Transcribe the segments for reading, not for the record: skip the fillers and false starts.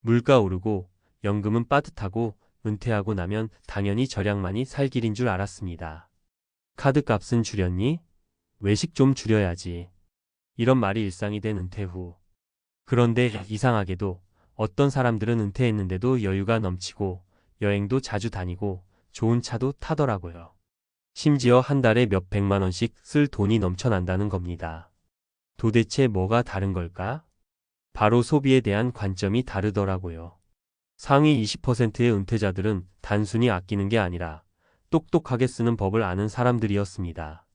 물가 오르고 연금은 빠듯하고 은퇴하고 나면 당연히 절약만이 살 길인 줄 알았습니다. 카드값은 줄였니? 외식 좀 줄여야지. 이런 말이 일상이 된 은퇴 후. 그런데 이상하게도 어떤 사람들은 은퇴했는데도 여유가 넘치고 여행도 자주 다니고 좋은 차도 타더라고요. 심지어 한 달에 몇 백만 원씩 쓸 돈이 넘쳐난다는 겁니다. 도대체 뭐가 다른 걸까? 바로 소비에 대한 관점이 다르더라고요. 상위 20%의 은퇴자들은 단순히 아끼는 게 아니라 똑똑하게 쓰는 법을 아는 사람들이었습니다.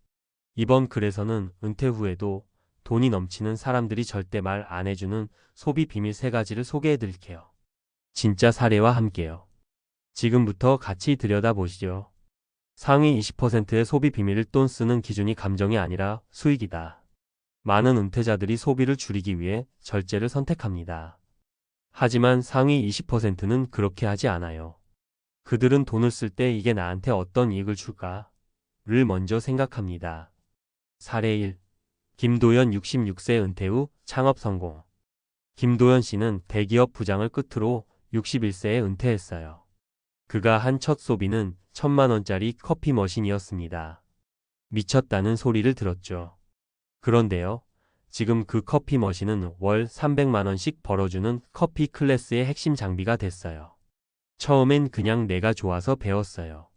이번 글에서는 은퇴 후에도 돈이 넘치는 사람들이 절대 말 안 해주는 소비 비밀 3가지를 소개해 드릴게요. 진짜 사례와 함께요. 지금부터 같이 들여다보시죠. 상위 20%의 소비 비밀을 돈 쓰는 기준이 감정이 아니라 수익이다. 많은 은퇴자들이 소비를 줄이기 위해 절제를 선택합니다. 하지만 상위 20%는 그렇게 하지 않아요. 그들은 돈을 쓸 때 이게 나한테 어떤 이익을 줄까?를 먼저 생각합니다. 사례 1. 김도연 66세 은퇴 후 창업 성공. 김도연 씨는 대기업 부장을 끝으로 61세에 은퇴했어요. 그가 한 첫 소비는 1,000만 원짜리 커피 머신이었습니다. 미쳤다는 소리를 들었죠. 그런데요. 지금 그 커피 머신은 월 300만 원씩 벌어주는 커피 클래스의 핵심 장비가 됐어요. 처음엔 그냥 내가 좋아서 배웠어요.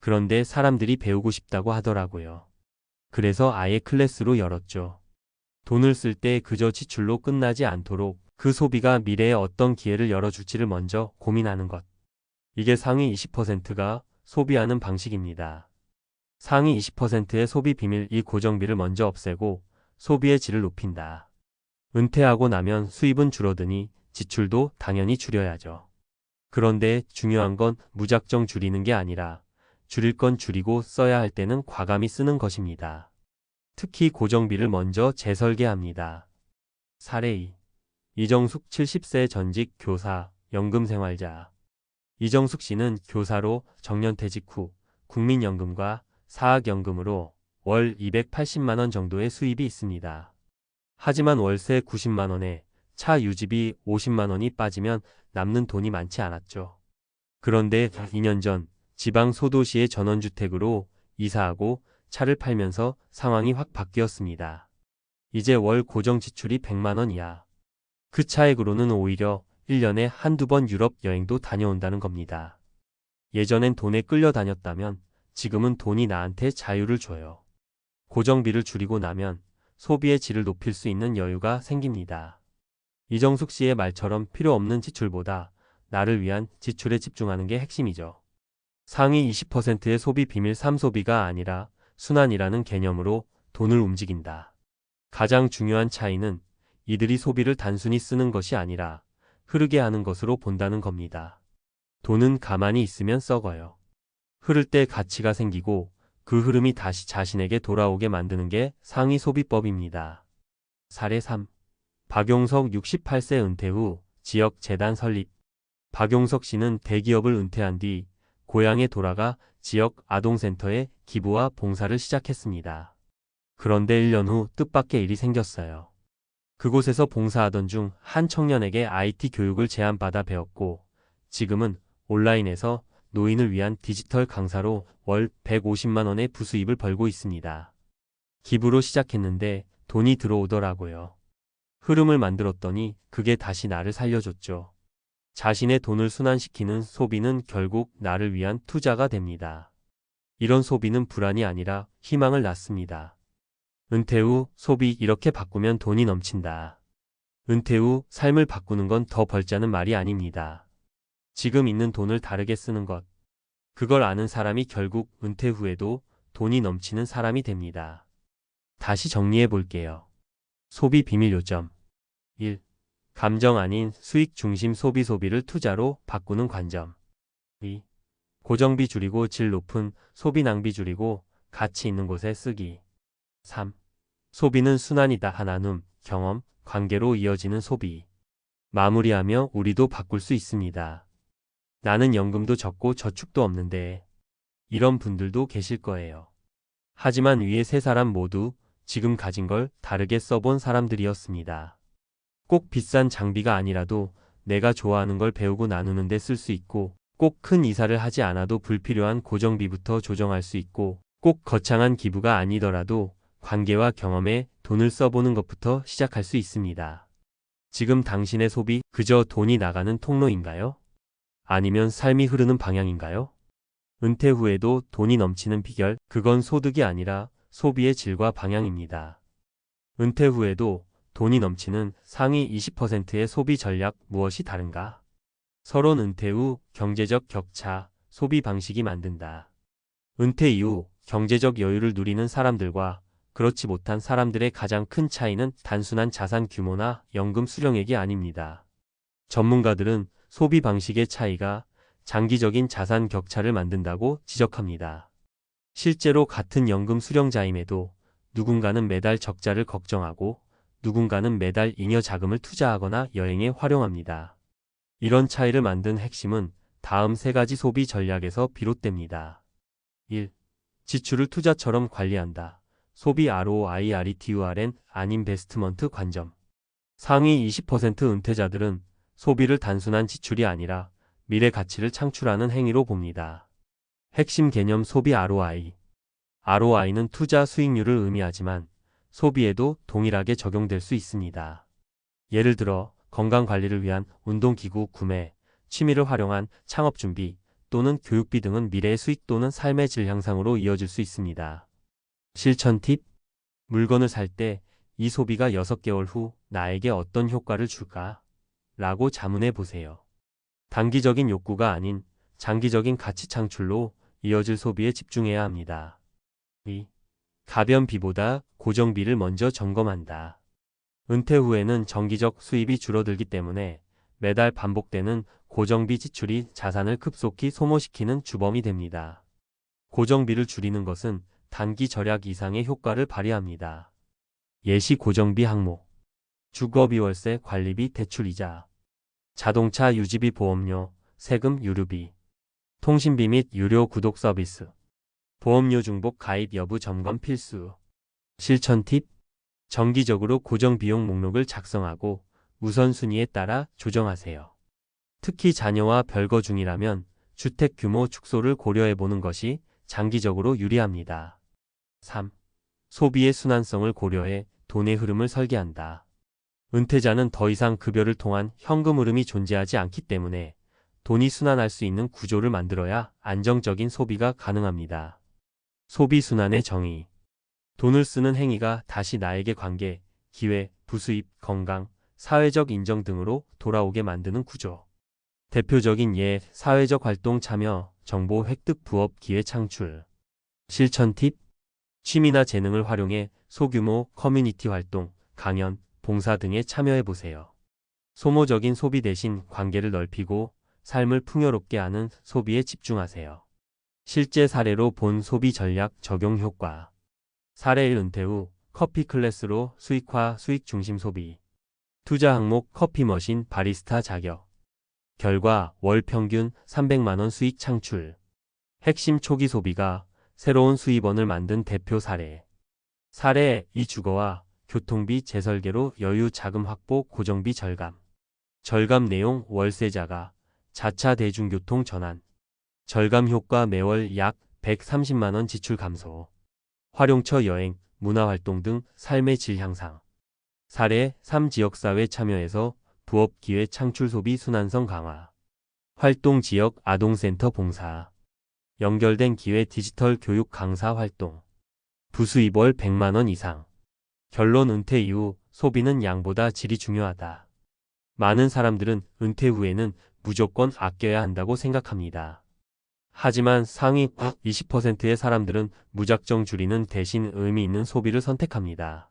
그런데 사람들이 배우고 싶다고 하더라고요. 그래서 아예 클래스로 열었죠. 돈을 쓸 때 그저 지출로 끝나지 않도록 그 소비가 미래에 어떤 기회를 열어줄지를 먼저 고민하는 것. 이게 상위 20%가 소비하는 방식입니다. 상위 20%의 소비 비밀. 이 고정비를 먼저 없애고 소비의 질을 높인다. 은퇴하고 나면 수입은 줄어드니 지출도 당연히 줄여야죠. 그런데 중요한 건 무작정 줄이는 게 아니라 줄일 건 줄이고 써야 할 때는 과감히 쓰는 것입니다. 특히 고정비를 먼저 재설계합니다. 사례 2. 이정숙 70세 전직 교사, 연금생활자. 이정숙 씨는 교사로 정년퇴직 후 국민연금과 사학연금으로 월 280만 원 정도의 수입이 있습니다. 하지만 월세 90만 원에 차 유지비 50만 원이 빠지면 남는 돈이 많지 않았죠. 그런데 2년 전 지방 소도시의 전원주택으로 이사하고 차를 팔면서 상황이 확 바뀌었습니다. 이제 월 고정 지출이 100만 원 이하. 그 차액으로는 오히려 1년에 한두 번 유럽 여행도 다녀온다는 겁니다. 예전엔 돈에 끌려다녔다면 지금은 돈이 나한테 자유를 줘요. 고정비를 줄이고 나면 소비의 질을 높일 수 있는 여유가 생깁니다. 이정숙 씨의 말처럼 필요 없는 지출보다 나를 위한 지출에 집중하는 게 핵심이죠. 상위 20%의 소비 비밀. 3. 소비가 아니라 순환이라는 개념으로 돈을 움직인다. 가장 중요한 차이는 이들이 소비를 단순히 쓰는 것이 아니라 흐르게 하는 것으로 본다는 겁니다. 돈은 가만히 있으면 썩어요. 흐를 때 가치가 생기고 그 흐름이 다시 자신에게 돌아오게 만드는 게 상위 소비법입니다. 사례 3. 박용석 68세 은퇴 후 지역 재단 설립. 박용석 씨는 대기업을 은퇴한 뒤 고향에 돌아가 지역 아동센터에 기부와 봉사를 시작했습니다. 그런데 1년 후 뜻밖의 일이 생겼어요. 그곳에서 봉사하던 중 한 청년에게 IT 교육을 제안받아 배웠고 지금은 온라인에서 노인을 위한 디지털 강사로 월 150만 원의 부수입을 벌고 있습니다. 기부로 시작했는데 돈이 들어오더라고요. 흐름을 만들었더니 그게 다시 나를 살려줬죠. 자신의 돈을 순환시키는 소비는 결국 나를 위한 투자가 됩니다. 이런 소비는 불안이 아니라 희망을 낳습니다. 은퇴 후 소비 이렇게 바꾸면 돈이 넘친다. 은퇴 후 삶을 바꾸는 건 더 벌자는 말이 아닙니다. 지금 있는 돈을 다르게 쓰는 것. 그걸 아는 사람이 결국 은퇴 후에도 돈이 넘치는 사람이 됩니다. 다시 정리해 볼게요. 소비 비밀 요점. 1. 감정 아닌 수익 중심 소비를 투자로 바꾸는 관점. 2. 고정비 줄이고 질 높은 소비 낭비 줄이고 가치 있는 곳에 쓰기. 3. 소비는 순환이다. 나눔, 경험, 관계로 이어지는 소비. 마무리하며 우리도 바꿀 수 있습니다. 나는 연금도 적고 저축도 없는데. 이런 분들도 계실 거예요. 하지만 위에 3사람 모두 지금 가진 걸 다르게 써본 사람들이었습니다. 꼭 비싼 장비가 아니라도 내가 좋아하는 걸 배우고 나누는 데 쓸 수 있고, 꼭 큰 이사를 하지 않아도 불필요한 고정비부터 조정할 수 있고, 꼭 거창한 기부가 아니더라도 관계와 경험에 돈을 써보는 것부터 시작할 수 있습니다. 지금 당신의 소비 그저 돈이 나가는 통로인가요? 아니면 삶이 흐르는 방향인가요? 은퇴 후에도 돈이 넘치는 비결, 그건 소득이 아니라 소비의 질과 방향입니다. 은퇴 후에도 돈이 넘치는 상위 20%의 소비 전략 무엇이 다른가? 서론 은퇴 후 경제적 격차, 소비 방식이 만든다. 은퇴 이후 경제적 여유를 누리는 사람들과 그렇지 못한 사람들의 가장 큰 차이는 단순한 자산 규모나 연금 수령액이 아닙니다. 전문가들은 소비 방식의 차이가 장기적인 자산 격차를 만든다고 지적합니다. 실제로 같은 연금 수령자임에도 누군가는 매달 적자를 걱정하고 누군가는 매달 잉여 자금을 투자하거나 여행에 활용합니다. 이런 차이를 만든 핵심은 다음 세 가지 소비 전략에서 비롯됩니다. 1. 지출을 투자처럼 관리한다. 소비 ROI RETURN 안인베스트먼트 관점. 상위 20% 은퇴자들은 소비를 단순한 지출이 아니라 미래 가치를 창출하는 행위로 봅니다. 핵심 개념 소비 ROI. ROI는 투자 수익률을 의미하지만 소비에도 동일하게 적용될 수 있습니다. 예를 들어 건강관리를 위한 운동기구 구매, 취미를 활용한 창업 준비 또는 교육비 등은 미래의 수익 또는 삶의 질 향상으로 이어질 수 있습니다. 실천 팁. 물건을 살 때 이 소비가 6개월 후 나에게 어떤 효과를 줄까? 라고 자문해 보세요. 단기적인 욕구가 아닌 장기적인 가치 창출로 이어질 소비에 집중해야 합니다. 2. 가변비보다 고정비를 먼저 점검한다. 은퇴 후에는 정기적 수입이 줄어들기 때문에 매달 반복되는 고정비 지출이 자산을 급속히 소모시키는 주범이 됩니다. 고정비를 줄이는 것은 단기 절약 이상의 효과를 발휘합니다. 예시 고정비 항목. 주거비 월세 관리비 대출이자. 자동차 유지비 보험료, 세금 유류비. 통신비 및 유료 구독 서비스. 보험료 중복 가입 여부 점검 필수. 실천 팁. 정기적으로 고정 비용 목록을 작성하고 우선순위에 따라 조정하세요. 특히 자녀와 별거 중이라면 주택 규모 축소를 고려해보는 것이 장기적으로 유리합니다. 3. 소비의 순환성을 고려해 돈의 흐름을 설계한다. 은퇴자는 더 이상 급여를 통한 현금 흐름이 존재하지 않기 때문에 돈이 순환할 수 있는 구조를 만들어야 안정적인 소비가 가능합니다. 소비 순환의 정의. 돈을 쓰는 행위가 다시 나에게 관계, 기회, 부수입, 건강, 사회적 인정 등으로 돌아오게 만드는 구조. 대표적인 예, 사회적 활동 참여, 정보 획득, 부업 기회 창출. 실천 팁. 취미나 재능을 활용해 소규모 커뮤니티 활동, 강연, 봉사 등에 참여해보세요. 소모적인 소비 대신 관계를 넓히고 삶을 풍요롭게 하는 소비에 집중하세요. 실제 사례로 본 소비 전략 적용 효과. 사례 1. 은퇴 후 커피 클래스로 수익화 수익 중심 소비. 투자 항목 커피 머신 바리스타 자격. 결과 월 평균 300만원 수익 창출. 핵심 초기 소비가 새로운 수입원을 만든 대표 사례. 사례 2. 주거와 교통비 재설계로 여유 자금 확보 고정비 절감. 절감 내용 월세자가 자차 대중교통 전환. 절감 효과 매월 약 130만원 지출 감소. 활용처 여행, 문화활동 등 삶의 질 향상. 사례 3. 지역사회 참여해서 부업 기회 창출 소비 순환성 강화. 활동 지역 아동센터 봉사. 연결된 기회 디지털 교육 강사 활동. 부수입 월 100만원 이상. 결론 은퇴 이후 소비는 양보다 질이 중요하다. 많은 사람들은 은퇴 후에는 무조건 아껴야 한다고 생각합니다. 하지만 상위 20%의 사람들은 무작정 줄이는 대신 의미 있는 소비를 선택합니다.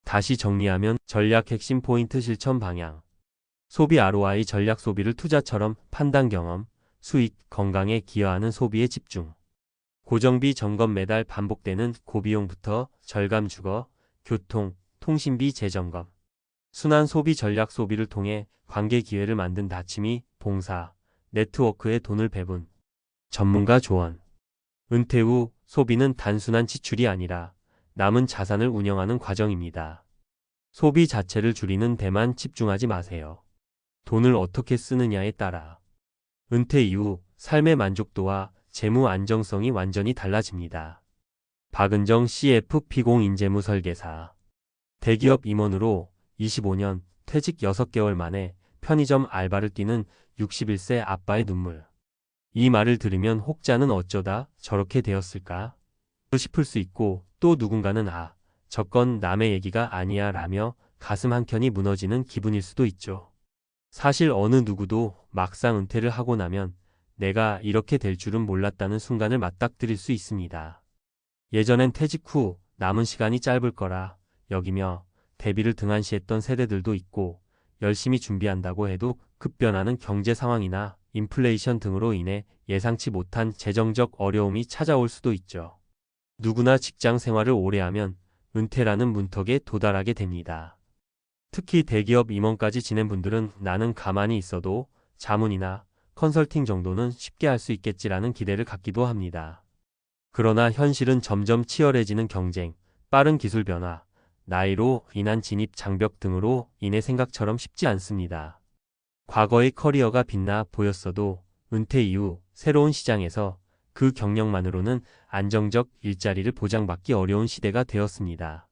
다시 정리하면 전략 핵심 포인트 실천 방향. 소비 ROI 전략 소비를 투자처럼 판단 경험, 수익, 건강에 기여하는 소비에 집중. 고정비 점검 매달 반복되는 고비용부터 절감 주거, 교통, 통신비 재점검. 순환 소비 전략 소비를 통해 관계 기회를 만든 다치미, 봉사, 네트워크에 돈을 배분. 전문가 조언. 은퇴 후 소비는 단순한 지출이 아니라 남은 자산을 운영하는 과정입니다. 소비 자체를 줄이는 데만 집중하지 마세요. 돈을 어떻게 쓰느냐에 따라 은퇴 이후 삶의 만족도와 재무 안정성이 완전히 달라집니다. 박은정 CFP0 인재무 설계사. 대기업 임원으로 25년, 퇴직 6개월 만에 편의점 알바를 뛰는 61세 아빠의 눈물. 이 말을 들으면 혹자는 어쩌다 저렇게 되었을까 싶을 수 있고, 또 누군가는 저건 남의 얘기가 아니야 라며 가슴 한켠이 무너지는 기분일 수도 있죠. 사실 어느 누구도 막상 은퇴를 하고 나면 내가 이렇게 될 줄은 몰랐다는 순간을 맞닥뜨릴 수 있습니다. 예전엔 퇴직 후 남은 시간이 짧을 거라 여기며 대비를 등한시했던 세대들도 있고, 열심히 준비한다고 해도 급변하는 경제 상황이나 인플레이션 등으로 인해 예상치 못한 재정적 어려움이 찾아올 수도 있죠. 누구나 직장 생활을 오래 하면 은퇴라는 문턱에 도달하게 됩니다. 특히 대기업 임원까지 지낸 분들은 나는 가만히 있어도 자문이나 컨설팅 정도는 쉽게 할 수 있겠지라는 기대를 갖기도 합니다. 그러나 현실은 점점 치열해지는 경쟁, 빠른 기술 변화, 나이로 인한 진입 장벽 등으로 인해 생각처럼 쉽지 않습니다. 과거의 커리어가 빛나 보였어도 은퇴 이후 새로운 시장에서 그 경력만으로는 안정적 일자리를 보장받기 어려운 시대가 되었습니다.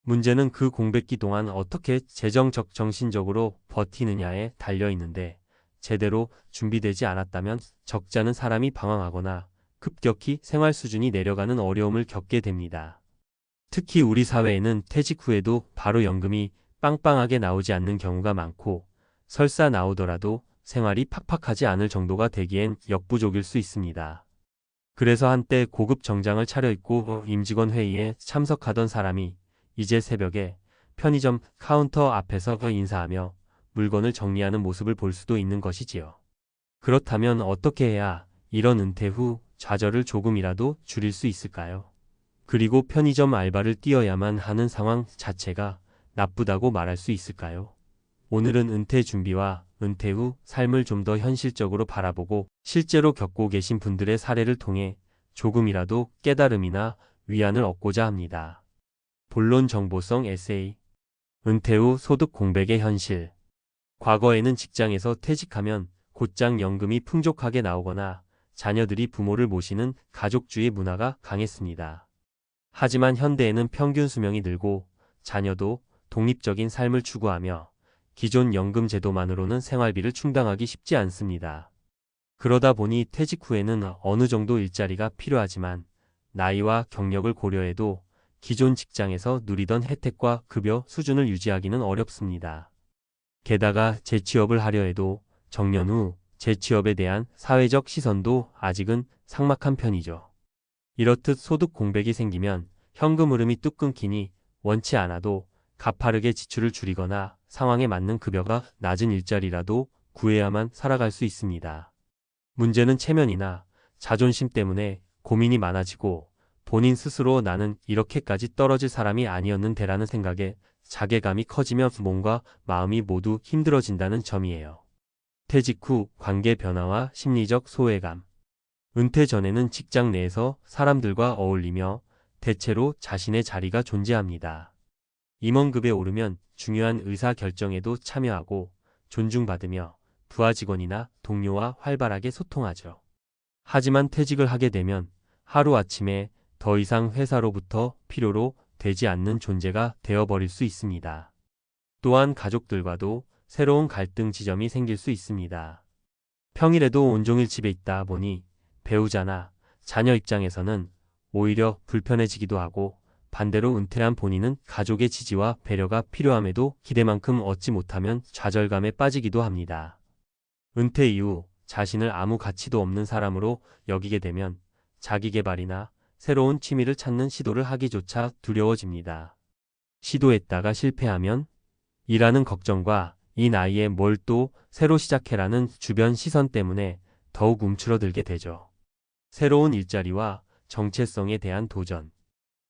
문제는 그 공백기 동안 어떻게 재정적 정신적으로 버티느냐에 달려 있는데, 제대로 준비되지 않았다면 적지 않은 사람이 방황하거나 급격히 생활 수준이 내려가는 어려움을 겪게 됩니다. 특히 우리 사회에는 퇴직 후에도 바로 연금이 빵빵하게 나오지 않는 경우가 많고, 설사 나오더라도 생활이 팍팍하지 않을 정도가 되기엔 역부족일 수 있습니다. 그래서 한때 고급 정장을 차려입고 임직원 회의에 참석하던 사람이 이제 새벽에 편의점 카운터 앞에서 인사하며 물건을 정리하는 모습을 볼 수도 있는 것이지요. 그렇다면 어떻게 해야 이런 은퇴 후 좌절을 조금이라도 줄일 수 있을까요? 그리고 편의점 알바를 뛰어야만 하는 상황 자체가 나쁘다고 말할 수 있을까요? 오늘은 은퇴 준비와 은퇴 후 삶을 좀 더 현실적으로 바라보고 실제로 겪고 계신 분들의 사례를 통해 조금이라도 깨달음이나 위안을 얻고자 합니다. 본론 정보성 에세이. 은퇴 후 소득 공백의 현실. 과거에는 직장에서 퇴직하면 곧장 연금이 풍족하게 나오거나 자녀들이 부모를 모시는 가족주의 문화가 강했습니다. 하지만 현대에는 평균 수명이 늘고 자녀도 독립적인 삶을 추구하며 기존 연금 제도만으로는 생활비를 충당하기 쉽지 않습니다. 그러다 보니 퇴직 후에는 어느 정도 일자리가 필요하지만 나이와 경력을 고려해도 기존 직장에서 누리던 혜택과 급여 수준을 유지하기는 어렵습니다. 게다가 재취업을 하려 해도 정년 후 재취업에 대한 사회적 시선도 아직은 삭막한 편이죠. 이렇듯 소득 공백이 생기면 현금 흐름이 뚝 끊기니 원치 않아도 가파르게 지출을 줄이거나 상황에 맞는 급여가 낮은 일자리라도 구해야만 살아갈 수 있습니다. 문제는 체면이나 자존심 때문에 고민이 많아지고 본인 스스로 나는 이렇게까지 떨어질 사람이 아니었는데라는 생각에 자괴감이 커지며 몸과 마음이 모두 힘들어진다는 점이에요. 퇴직 후 관계 변화와 심리적 소외감. 은퇴 전에는 직장 내에서 사람들과 어울리며 대체로 자신의 자리가 존재합니다. 임원급에 오르면 중요한 의사 결정에도 참여하고 존중받으며 부하 직원이나 동료와 활발하게 소통하죠. 하지만 퇴직을 하게 되면 하루아침에 더 이상 회사로부터 필요로 되지 않는 존재가 되어버릴 수 있습니다. 또한 가족들과도 새로운 갈등 지점이 생길 수 있습니다. 평일에도 온종일 집에 있다 보니 배우자나 자녀 입장에서는 오히려 불편해지기도 하고, 반대로 은퇴한 본인은 가족의 지지와 배려가 필요함에도 기대만큼 얻지 못하면 좌절감에 빠지기도 합니다. 은퇴 이후 자신을 아무 가치도 없는 사람으로 여기게 되면 자기계발이나 새로운 취미를 찾는 시도를 하기조차 두려워집니다. 시도했다가 실패하면? 이라는 걱정과 이 나이에 뭘 또 새로 시작해라는 주변 시선 때문에 더욱 움츠러들게 되죠. 새로운 일자리와 정체성에 대한 도전.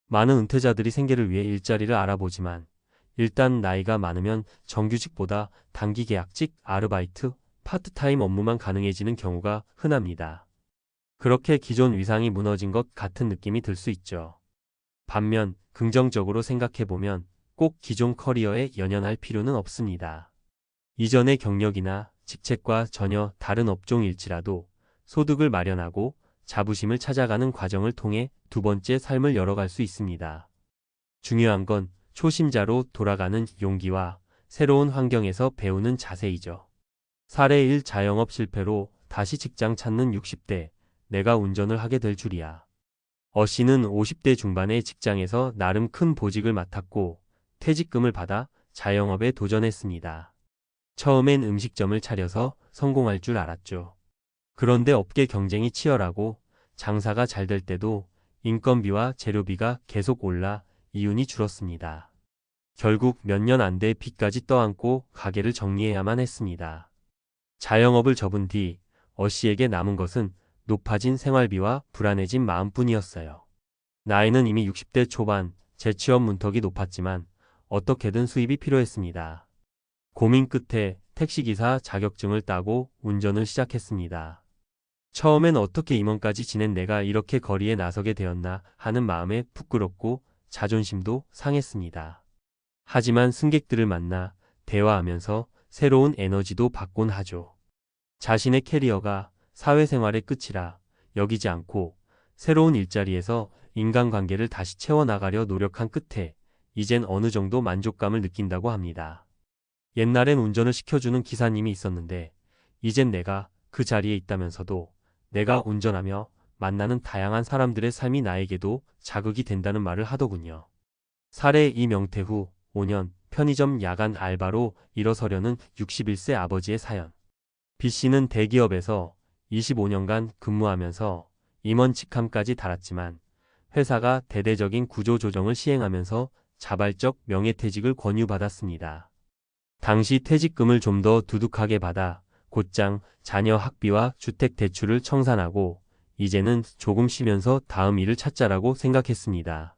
많은 은퇴자들이 생계를 위해 일자리를 알아보지만 일단 나이가 많으면 정규직보다 단기 계약직, 아르바이트, 파트타임 업무만 가능해지는 경우가 흔합니다. 그렇게 기존 위상이 무너진 것 같은 느낌이 들 수 있죠. 반면 긍정적으로 생각해보면 꼭 기존 커리어에 연연할 필요는 없습니다. 이전의 경력이나 직책과 전혀 다른 업종일지라도 소득을 마련하고 자부심을 찾아가는 과정을 통해 두 번째 삶을 열어갈 수 있습니다. 중요한 건 초심자로 돌아가는 용기와 새로운 환경에서 배우는 자세이죠. 사례 1 자영업 실패로 다시 직장 찾는 60대, 내가 운전을 하게 될 줄이야. 씨는 50대 중반의 직장에서 나름 큰 보직을 맡았고 퇴직금을 받아 자영업에 도전했습니다. 처음엔 음식점을 차려서 성공할 줄 알았죠. 그런데 업계 경쟁이 치열하고 장사가 잘 될 때도 인건비와 재료비가 계속 올라 이윤이 줄었습니다. 결국 몇 년 안 돼 빚까지 떠안고 가게를 정리해야만 했습니다. 자영업을 접은 뒤 씨에게 남은 것은 높아진 생활비와 불안해진 마음뿐이었어요. 나이는 이미 60대 초반, 재취업 문턱이 높았지만 어떻게든 수입이 필요했습니다. 고민 끝에 택시기사 자격증을 따고 운전을 시작했습니다. 처음엔 어떻게 임원까지 지낸 내가 이렇게 거리에 나서게 되었나 하는 마음에 부끄럽고 자존심도 상했습니다. 하지만 승객들을 만나 대화하면서 새로운 에너지도 받곤 하죠. 자신의 캐리어가 사회생활의 끝이라 여기지 않고 새로운 일자리에서 인간관계를 다시 채워나가려 노력한 끝에 이젠 어느 정도 만족감을 느낀다고 합니다. 옛날엔 운전을 시켜주는 기사님이 있었는데 이젠 내가 그 자리에 있다면서도 내가 운전하며 만나는 다양한 사람들의 삶이 나에게도 자극이 된다는 말을 하더군요. 사례 2 명퇴 후 5년 편의점 야간 알바로 일어서려는 61세 아버지의 사연. B씨는 대기업에서 25년간 근무하면서 임원 직함까지 달았지만 회사가 대대적인 구조조정을 시행하면서 자발적 명예퇴직을 권유받았습니다. 당시 퇴직금을 좀 더 두둑하게 받아 곧장 자녀 학비와 주택 대출을 청산하고 이제는 조금 쉬면서 다음 일을 찾자라고 생각했습니다.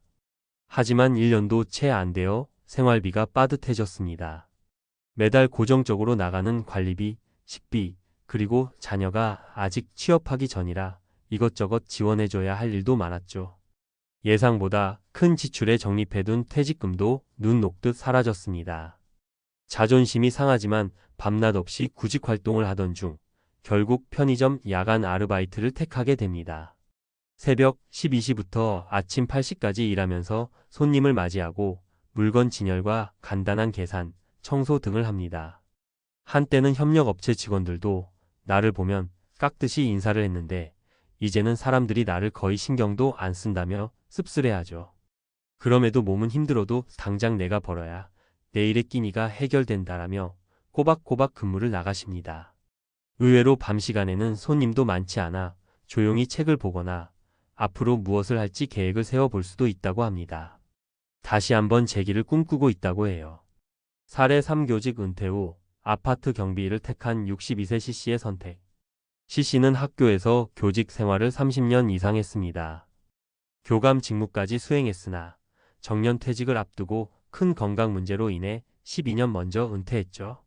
하지만 1년도 채 안 되어 생활비가 빠듯해졌습니다. 매달 고정적으로 나가는 관리비, 식비, 그리고 자녀가 아직 취업하기 전이라 이것저것 지원해줘야 할 일도 많았죠. 예상보다 큰 지출에 적립해둔 퇴직금도 눈 녹듯 사라졌습니다. 자존심이 상하지만 밤낮 없이 구직 활동을 하던 중 결국 편의점 야간 아르바이트를 택하게 됩니다. 새벽 12시부터 아침 8시까지 일하면서 손님을 맞이하고 물건 진열과 간단한 계산, 청소 등을 합니다. 한때는 협력업체 직원들도 나를 보면 깍듯이 인사를 했는데 이제는 사람들이 나를 거의 신경도 안 쓴다며 씁쓸해하죠. 그럼에도 몸은 힘들어도 당장 내가 벌어야 내일의 끼니가 해결된다라며 꼬박꼬박 근무를 나가십니다. 의외로 밤 시간에는 손님도 많지 않아 조용히 책을 보거나 앞으로 무엇을 할지 계획을 세워볼 수도 있다고 합니다. 다시 한번 재기를 꿈꾸고 있다고 해요. 사례 3 교직 은퇴 후 아파트 경비를 택한 62세 C씨의 선택. C씨는 학교에서 교직 생활을 30년 이상 했습니다. 교감 직무까지 수행했으나 정년 퇴직을 앞두고 큰 건강 문제로 인해 12년 먼저 은퇴했죠.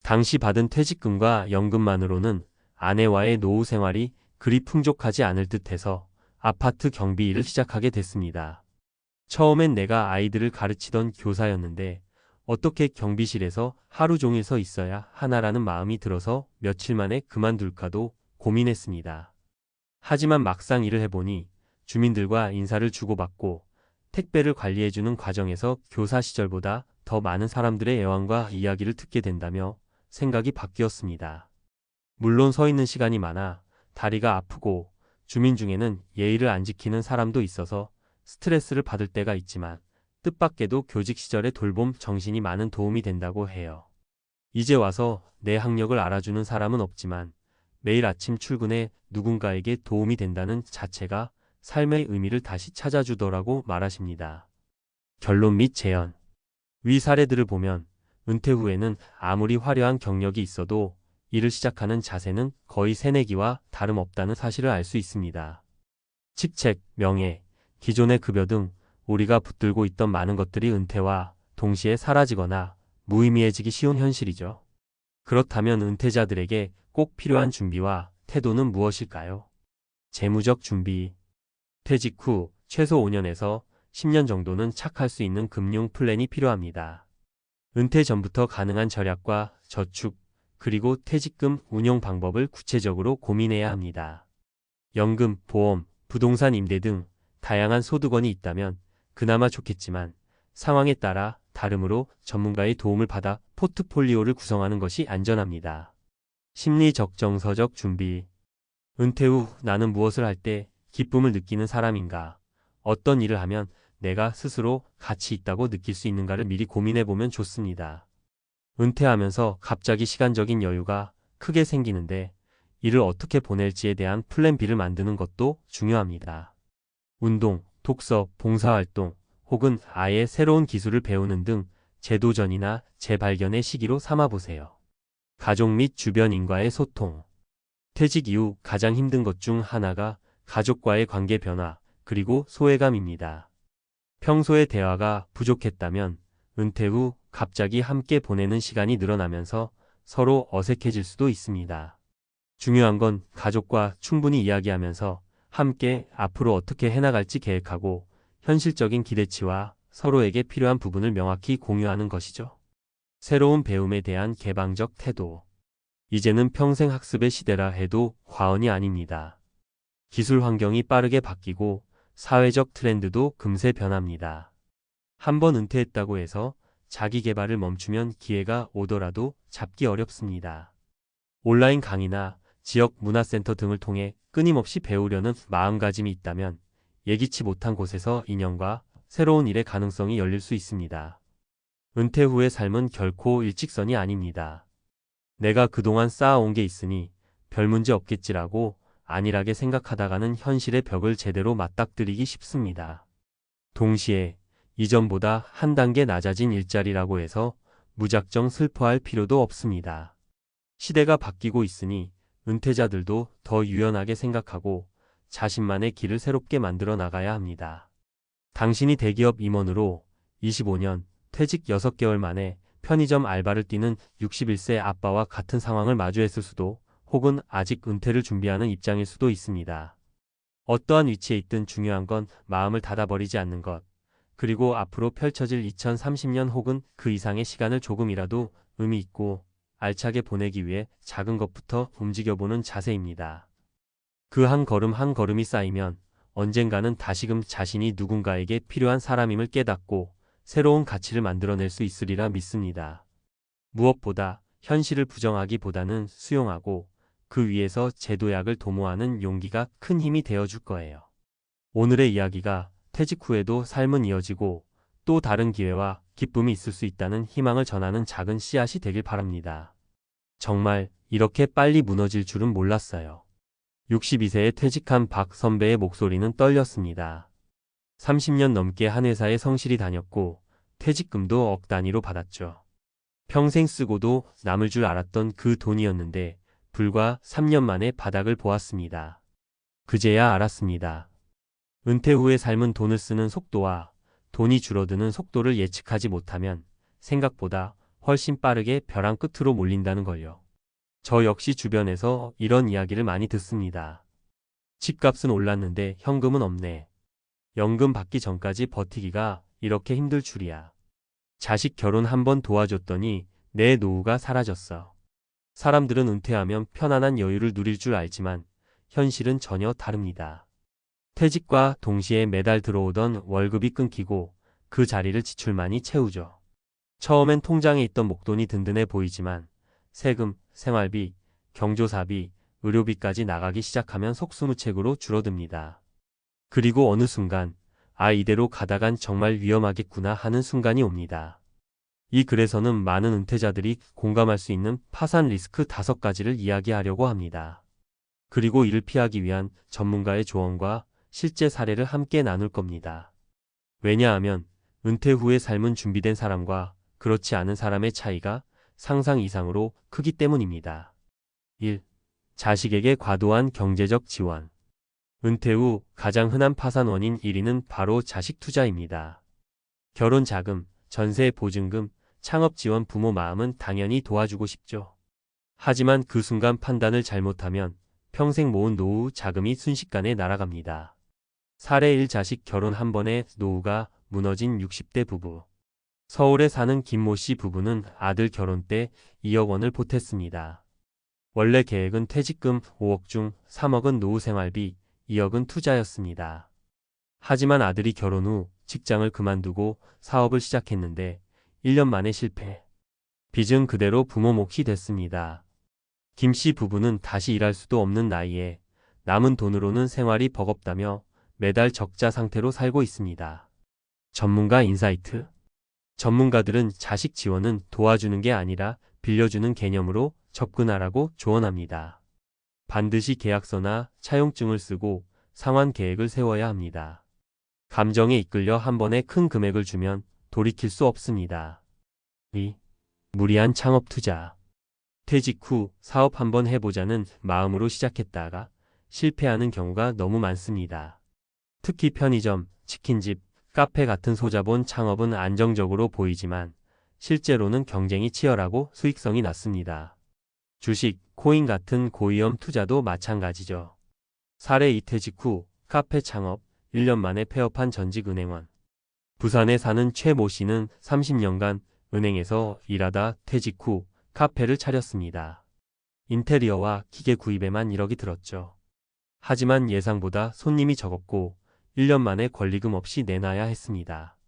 당시 받은 퇴직금과 연금만으로는 아내와의 노후 생활이 그리 풍족하지 않을 듯해서 아파트 경비 일을 시작하게 됐습니다. 처음엔 내가 아이들을 가르치던 교사였는데 어떻게 경비실에서 하루 종일 서 있어야 하나라는 마음이 들어서 며칠 만에 그만둘까도 고민했습니다. 하지만 막상 일을 해보니 주민들과 인사를 주고받고 택배를 관리해주는 과정에서 교사 시절보다 더 많은 사람들의 애환과 이야기를 듣게 된다며 생각이 바뀌었습니다. 물론 서 있는 시간이 많아 다리가 아프고 주민 중에는 예의를 안 지키는 사람도 있어서 스트레스를 받을 때가 있지만 뜻밖에도 교직 시절의 돌봄 정신이 많은 도움이 된다고 해요. 이제 와서 내 학력을 알아주는 사람은 없지만 매일 아침 출근해 누군가에게 도움이 된다는 자체가 삶의 의미를 다시 찾아주더라고 말하십니다. 결론 및 재현. 위 사례들을 보면 은퇴 후에는 아무리 화려한 경력이 있어도 일을 시작하는 자세는 거의 새내기와 다름없다는 사실을 알 수 있습니다. 직책, 명예, 기존의 급여 등 우리가 붙들고 있던 많은 것들이 은퇴와 동시에 사라지거나 무의미해지기 쉬운 현실이죠. 그렇다면 은퇴자들에게 꼭 필요한 준비와 태도는 무엇일까요? 재무적 준비. 퇴직 후 최소 5년에서 10년 정도는 착할 수 있는 금융 플랜이 필요합니다. 은퇴 전부터 가능한 절약과 저축, 그리고 퇴직금 운용 방법을 구체적으로 고민해야 합니다. 연금, 보험, 부동산 임대 등 다양한 소득원이 있다면 그나마 좋겠지만 상황에 따라 다름으로 전문가의 도움을 받아 포트폴리오를 구성하는 것이 안전합니다. 심리적 정서적 준비. 은퇴 후 나는 무엇을 할 때 기쁨을 느끼는 사람인가? 어떤 일을 하면 내가 스스로 가치 있다고 느낄 수 있는가를 미리 고민해 보면 좋습니다. 은퇴하면서 갑자기 시간적인 여유가 크게 생기는데 이를 어떻게 보낼지에 대한 플랜 B를 만드는 것도 중요합니다. 운동, 독서, 봉사활동, 혹은 아예 새로운 기술을 배우는 등 재도전이나 재발견의 시기로 삼아보세요. 가족 및 주변인과의 소통. 퇴직 이후 가장 힘든 것 중 하나가 가족과의 관계 변화, 그리고 소외감입니다. 평소에 대화가 부족했다면 은퇴 후 갑자기 함께 보내는 시간이 늘어나면서 서로 어색해질 수도 있습니다. 중요한 건 가족과 충분히 이야기하면서 함께 앞으로 어떻게 해나갈지 계획하고 현실적인 기대치와 서로에게 필요한 부분을 명확히 공유하는 것이죠. 새로운 배움에 대한 개방적 태도. 이제는 평생 학습의 시대라 해도 과언이 아닙니다. 기술 환경이 빠르게 바뀌고 사회적 트렌드도 금세 변합니다. 한번 은퇴했다고 해서 자기 개발을 멈추면 기회가 오더라도 잡기 어렵습니다. 온라인 강의나 지역 문화센터 등을 통해 끊임없이 배우려는 마음가짐이 있다면 예기치 못한 곳에서 인연과 새로운 일의 가능성이 열릴 수 있습니다. 은퇴 후의 삶은 결코 일직선이 아닙니다. 내가 그동안 쌓아온 게 있으니 별 문제 없겠지라고 안일하게 생각하다가는 현실의 벽을 제대로 맞닥뜨리기 쉽습니다. 동시에 이전보다 한 단계 낮아진 일자리라고 해서 무작정 슬퍼할 필요도 없습니다. 시대가 바뀌고 있으니 은퇴자들도 더 유연하게 생각하고 자신만의 길을 새롭게 만들어 나가야 합니다. 당신이 대기업 임원으로 25년, 퇴직 6개월 만에 편의점 알바를 뛰는 61세 아빠와 같은 상황을 마주했을 수도, 혹은 아직 은퇴를 준비하는 입장일 수도 있습니다. 어떠한 위치에 있든 중요한 건 마음을 닫아버리지 않는 것, 그리고 앞으로 펼쳐질 2030년 혹은 그 이상의 시간을 조금이라도 의미 있고 알차게 보내기 위해 작은 것부터 움직여보는 자세입니다. 그 한 걸음 한 걸음이 쌓이면 언젠가는 다시금 자신이 누군가에게 필요한 사람임을 깨닫고 새로운 가치를 만들어낼 수 있으리라 믿습니다. 무엇보다 현실을 부정하기보다는 수용하고 그 위에서 제도약을 도모하는 용기가 큰 힘이 되어줄 거예요. 오늘의 이야기가 퇴직 후에도 삶은 이어지고 또 다른 기회와 기쁨이 있을 수 있다는 희망을 전하는 작은 씨앗이 되길 바랍니다. 정말 이렇게 빨리 무너질 줄은 몰랐어요. 62세에 퇴직한 박 선배의 목소리는 떨렸습니다. 30년 넘게 한 회사에 성실히 다녔고 퇴직금도 억 단위로 받았죠. 평생 쓰고도 남을 줄 알았던 그 돈이었는데 불과 3년 만에 바닥을 보았습니다. 그제야 알았습니다. 은퇴 후의 삶은 돈을 쓰는 속도와 돈이 줄어드는 속도를 예측하지 못하면 생각보다 훨씬 빠르게 벼랑 끝으로 몰린다는 걸요. 저 역시 주변에서 이런 이야기를 많이 듣습니다. 집값은 올랐는데 현금은 없네. 연금 받기 전까지 버티기가 이렇게 힘들 줄이야. 자식 결혼 한번 도와줬더니 내 노후가 사라졌어. 사람들은 은퇴하면 편안한 여유를 누릴 줄 알지만 현실은 전혀 다릅니다. 퇴직과 동시에 매달 들어오던 월급이 끊기고 그 자리를 지출만이 채우죠. 처음엔 통장에 있던 목돈이 든든해 보이지만 세금, 생활비, 경조사비, 의료비까지 나가기 시작하면 속수무책으로 줄어듭니다. 그리고 어느 순간 이대로 가다간 정말 위험하겠구나 하는 순간이 옵니다. 이 글에서는 많은 은퇴자들이 공감할 수 있는 파산 리스크 5가지를 이야기하려고 합니다. 그리고 이를 피하기 위한 전문가의 조언과 실제 사례를 함께 나눌 겁니다. 왜냐하면 은퇴 후의 삶은 준비된 사람과 그렇지 않은 사람의 차이가 상상 이상으로 크기 때문입니다. 1. 자식에게 과도한 경제적 지원. 은퇴 후 가장 흔한 파산 원인 1위는 바로 자식 투자입니다. 결혼 자금, 전세 보증금, 창업 지원 부모 마음은 당연히 도와주고 싶죠. 하지만 그 순간 판단을 잘못하면 평생 모은 노후 자금이 순식간에 날아갑니다. 사례 1. 자식 결혼 한 번에 노후가 무너진 60대 부부. 서울에 사는 김모 씨 부부는 아들 결혼 때 2억 원을 보탰습니다. 원래 계획은 퇴직금 5억 중 3억은 노후 생활비, 2억은 투자였습니다. 하지만 아들이 결혼 후 직장을 그만두고 사업을 시작했는데 1년 만에 실패. 빚은 그대로 부모 몫이 됐습니다. 김 씨 부부는 다시 일할 수도 없는 나이에 남은 돈으로는 생활이 버겁다며 매달 적자 상태로 살고 있습니다. 전문가 인사이트. 전문가들은 자식 지원은 도와주는 게 아니라 빌려주는 개념으로 접근하라고 조언합니다. 반드시 계약서나 차용증을 쓰고 상환 계획을 세워야 합니다. 감정에 이끌려 한 번에 큰 금액을 주면 돌이킬 수 없습니다. 2. 무리한 창업 투자. 퇴직 후 사업 한번 해보자는 마음으로 시작했다가 실패하는 경우가 너무 많습니다. 특히 편의점, 치킨집, 카페 같은 소자본 창업은 안정적으로 보이지만 실제로는 경쟁이 치열하고 수익성이 낮습니다. 주식, 코인 같은 고위험 투자도 마찬가지죠. 사례 이퇴직 후 카페 창업, 1년 만에 폐업한 전직 은행원. 부산에 사는 최모 씨는 30년간 은행에서 일하다 퇴직 후 카페를 차렸습니다. 인테리어와 기계 구입에만 1억이 들었죠. 하지만 예상보다 손님이 적었고 1년 만에 권리금 없이 내놔야 했습니다.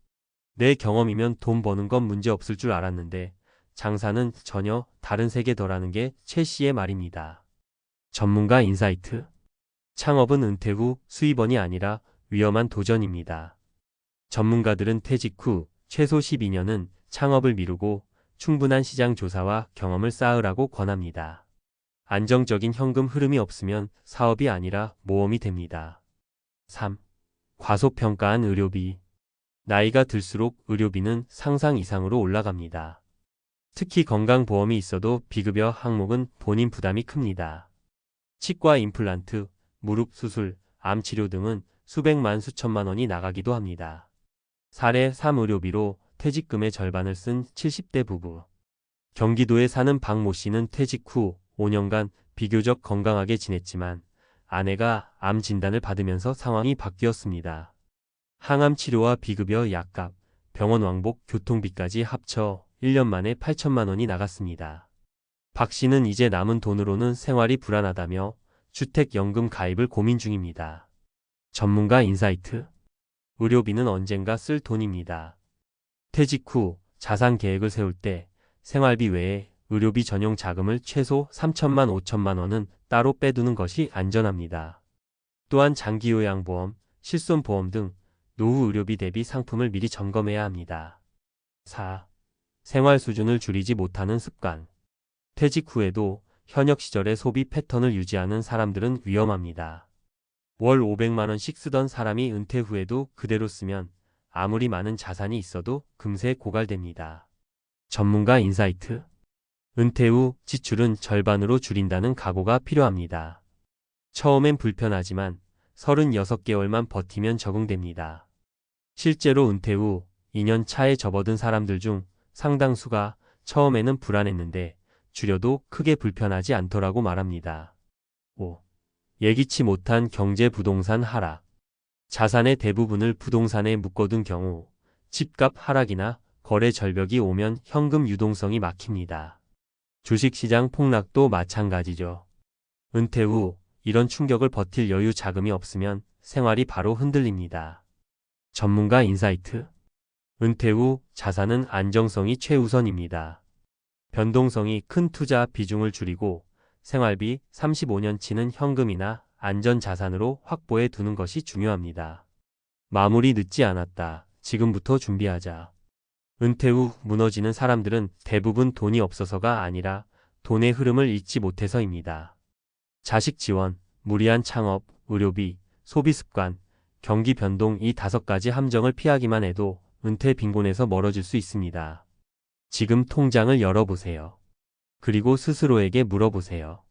내 경험이면 돈 버는 건 문제 없을 줄 알았는데 장사는 전혀 다른 세계더라는 게 최 씨의 말입니다. 전문가 인사이트. 창업은 은퇴 후 수입원이 아니라 위험한 도전입니다. 전문가들은 퇴직 후 최소 12년은 창업을 미루고 충분한 시장 조사와 경험을 쌓으라고 권합니다. 안정적인 현금 흐름이 없으면 사업이 아니라 모험이 됩니다. 3. 과소평가한 의료비. 나이가 들수록 의료비는 상상 이상으로 올라갑니다. 특히 건강보험이 있어도 비급여 항목은 본인 부담이 큽니다. 치과 임플란트, 무릎 수술, 암치료 등은 수백만 수천만 원이 나가기도 합니다. 사례 3 의료비로 퇴직금의 절반을 쓴 70대 부부. 경기도에 사는 박모 씨는 퇴직 후 5년간 비교적 건강하게 지냈지만 아내가 암 진단을 받으면서 상황이 바뀌었습니다. 항암 치료와 비급여 약값, 병원 왕복, 교통비까지 합쳐 1년 만에 8천만 원이 나갔습니다. 박 씨는 이제 남은 돈으로는 생활이 불안하다며 주택연금 가입을 고민 중입니다. 전문가 인사이트. 의료비는 언젠가 쓸 돈입니다. 퇴직 후 자산 계획을 세울 때 생활비 외에 의료비 전용 자금을 최소 3천만 5천만 원은 따로 빼두는 것이 안전합니다. 또한 장기요양보험, 실손보험 등 노후 의료비 대비 상품을 미리 점검해야 합니다. 4. 생활 수준을 줄이지 못하는 습관. 퇴직 후에도 현역 시절의 소비 패턴을 유지하는 사람들은 위험합니다. 월 500만 원씩 쓰던 사람이 은퇴 후에도 그대로 쓰면 아무리 많은 자산이 있어도 금세 고갈됩니다. 전문가 인사이트. 은퇴 후 지출은 절반으로 줄인다는 각오가 필요합니다. 처음엔 불편하지만 36개월만 버티면 적응됩니다. 실제로 은퇴 후 2년 차에 접어든 사람들 중 상당수가 처음에는 불안했는데 줄여도 크게 불편하지 않더라고 말합니다. 5. 예기치 못한 경제 부동산 하락. 자산의 대부분을 부동산에 묶어둔 경우 집값 하락이나 거래 절벽이 오면 현금 유동성이 막힙니다. 주식시장 폭락도 마찬가지죠. 은퇴 후 이런 충격을 버틸 여유 자금이 없으면 생활이 바로 흔들립니다. 전문가 인사이트. 은퇴 후 자산은 안정성이 최우선입니다. 변동성이 큰 투자 비중을 줄이고 생활비 35년치는 현금이나 안전자산으로 확보해 두는 것이 중요합니다. 마무리 늦지 않았다. 지금부터 준비하자. 은퇴 후 무너지는 사람들은 대부분 돈이 없어서가 아니라 돈의 흐름을 잊지 못해서입니다. 자식 지원, 무리한 창업, 의료비, 소비 습관, 경기 변동 이 5가지 함정을 피하기만 해도 은퇴 빈곤에서 멀어질 수 있습니다. 지금 통장을 열어보세요. 그리고 스스로에게 물어보세요.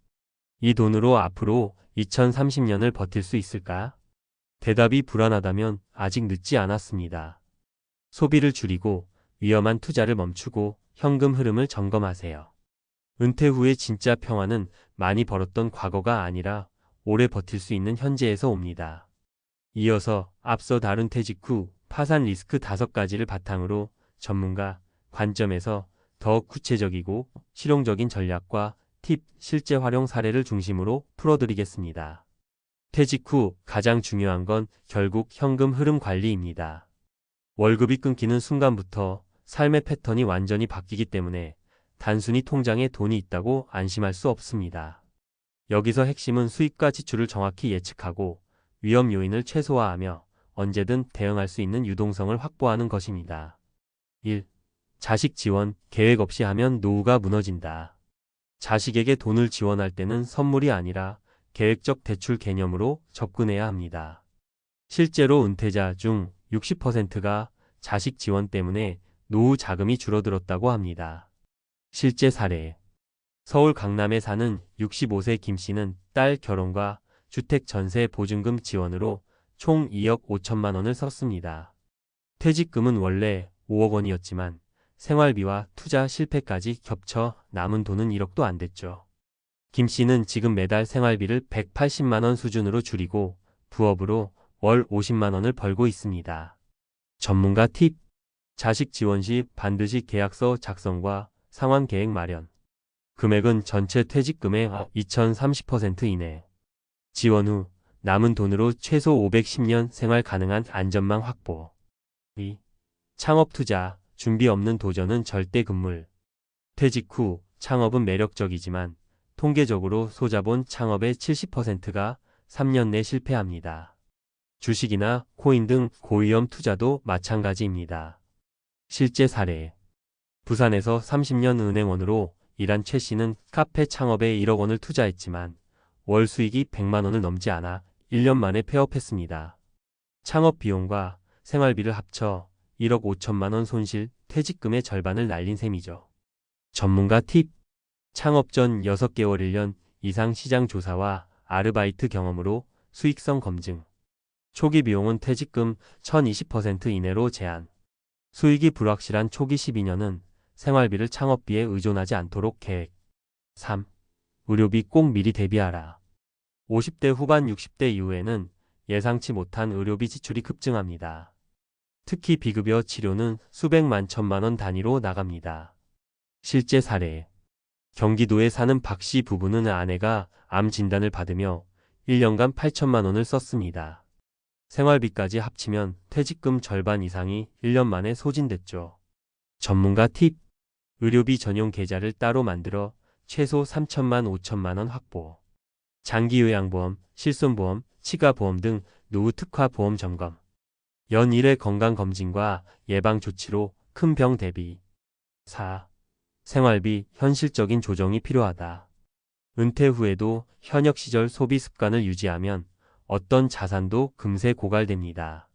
이 돈으로 앞으로 2030년을 버틸 수 있을까? 대답이 불안하다면 아직 늦지 않았습니다. 소비를 줄이고 위험한 투자를 멈추고 현금 흐름을 점검하세요. 은퇴 후의 진짜 평화는 많이 벌었던 과거가 아니라 오래 버틸 수 있는 현재에서 옵니다. 이어서 앞서 다룬 퇴직 후 파산 리스크 5가지를 바탕으로 전문가 관점에서 더 구체적이고 실용적인 전략과 팁, 실제 활용 사례를 중심으로 풀어드리겠습니다. 퇴직 후 가장 중요한 건 결국 현금 흐름 관리입니다. 월급이 끊기는 순간부터 삶의 패턴이 완전히 바뀌기 때문에 단순히 통장에 돈이 있다고 안심할 수 없습니다. 여기서 핵심은 수입과 지출을 정확히 예측하고 위험 요인을 최소화하며 언제든 대응할 수 있는 유동성을 확보하는 것입니다. 1. 자식 지원, 계획 없이 하면 노후가 무너진다. 자식에게 돈을 지원할 때는 선물이 아니라 계획적 대출 개념으로 접근해야 합니다. 실제로 은퇴자 중 60%가 자식 지원 때문에 노후 자금이 줄어들었다고 합니다. 실제 사례. 서울 강남에 사는 65세 김 씨는 딸 결혼과 주택 전세 보증금 지원으로 총 2억 5천만 원을 썼습니다. 퇴직금은 원래 5억 원이었지만 생활비와 투자 실패까지 겹쳐 남은 돈은 1억도 안 됐죠. 김 씨는 지금 매달 생활비를 180만 원 수준으로 줄이고 부업으로 월 50만 원을 벌고 있습니다. 전문가 팁. 자식 지원 시 반드시 계약서 작성과 상환 계획 마련. 금액은 전체 퇴직금의 2030% 이내. 지원 후 남은 돈으로 최소 510년 생활 가능한 안전망 확보. 2. 창업 투자, 준비 없는 도전은 절대 금물. 퇴직 후 창업은 매력적이지만 통계적으로 소자본 창업의 70%가 3년 내 실패합니다. 주식이나 코인 등 고위험 투자도 마찬가지입니다. 실제 사례. 부산에서 30년 은행원으로 일한 최 씨는 카페 창업에 1억 원을 투자했지만 월 수익이 100만 원을 넘지 않아 1년 만에 폐업했습니다. 창업 비용과 생활비를 합쳐 1억 5천만 원 손실, 퇴직금의 절반을 날린 셈이죠. 전문가 팁. 창업 전 6개월 1년 이상 시장 조사와 아르바이트 경험으로 수익성 검증. 초기 비용은 퇴직금 1020% 이내로 제한. 수익이 불확실한 초기 12년은 생활비를 창업비에 의존하지 않도록 계획. 3. 의료비 꼭 미리 대비하라. 50대 후반 60대 이후에는 예상치 못한 의료비 지출이 급증합니다. 특히 비급여 치료는 수백만 천만 원 단위로 나갑니다. 실제 사례. 경기도에 사는 박 씨 부부는 아내가 암 진단을 받으며 1년간 8천만 원을 썼습니다. 생활비까지 합치면 퇴직금 절반 이상이 1년 만에 소진됐죠. 전문가 팁. 의료비 전용 계좌를 따로 만들어 최소 3천만 5천만 원 확보. 장기요양보험, 실손보험, 치과보험 등 노후 특화 보험 점검. 연 1회 건강검진과 예방조치로 큰 병 대비. 4. 생활비 현실적인 조정이 필요하다. 은퇴 후에도 현역 시절 소비 습관을 유지하면 어떤 자산도 금세 고갈됩니다.